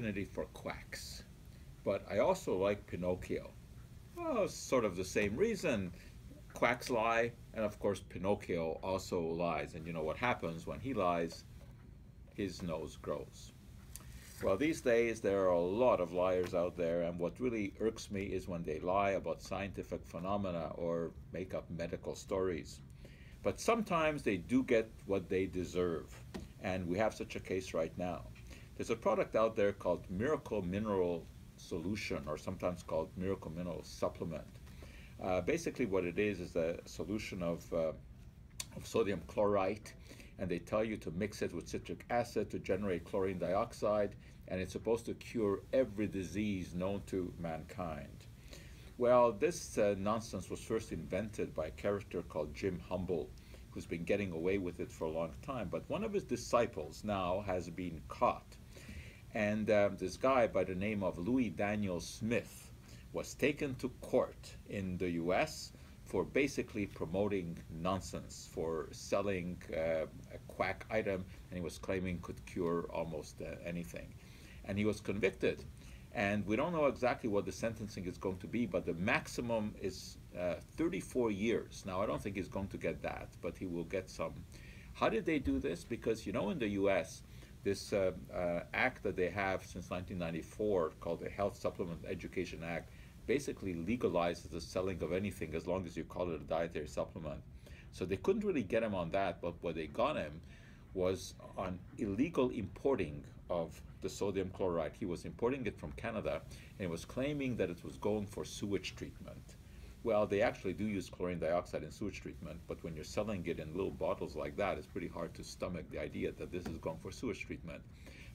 affinity for quacks, but I also like Pinocchio. Well, sort of the same reason. Quacks lie, and of course, Pinocchio also lies. And you know what happens when he lies? His nose grows. Well, these days there are a lot of liars out there, and what really irks me is when they lie about scientific phenomena or make up medical stories. But sometimes they do get what they deserve, and we have such a case right now. There's a product out there called Miracle Mineral Solution, or sometimes called Miracle Mineral Supplement. Basically, what it is a solution of sodium chloride, and they tell you to mix it with citric acid to generate chlorine dioxide, and it's supposed to cure every disease known to mankind. Well, this nonsense was first invented by a character called Jim Humble, who's been getting away with it for a long time. But one of his disciples now has been caught. And this guy by the name of Louis Daniel Smith was taken to court in the US for basically promoting nonsense, for selling a quack item, and he was claiming could cure almost anything. And he was convicted. And we don't know exactly what the sentencing is going to be, but the maximum is 34 years. Now, I don't think he's going to get that, but he will get some. How did they do this? Because, you know, in the US, this act that they have since 1994 called the Health Supplement Education Act basically legalizes the selling of anything as long as you call it a dietary supplement. So they couldn't really get him on that, but what they got him was on illegal importing of the sodium chloride. He was importing it from Canada and was claiming that it was going for sewage treatment. Well, they actually do use chlorine dioxide in sewage treatment, but when you're selling it in little bottles like that, it's pretty hard to stomach the idea that this is going for sewage treatment.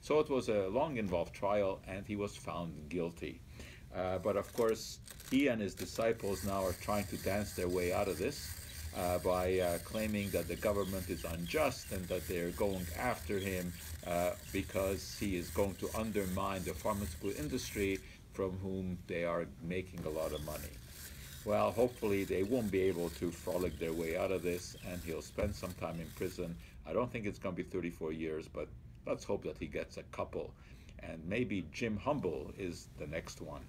So it was a long, involved trial, and he was found guilty. But of course, he and his disciples now are trying to dance their way out of this by claiming that the government is unjust and that they're going after him because he is going to undermine the pharmaceutical industry from whom they are making a lot of money. Well, hopefully they won't be able to frolic their way out of this, and he'll spend some time in prison. I don't think it's going to be 34 years, but let's hope that he gets a couple. And maybe Jim Humble is the next one.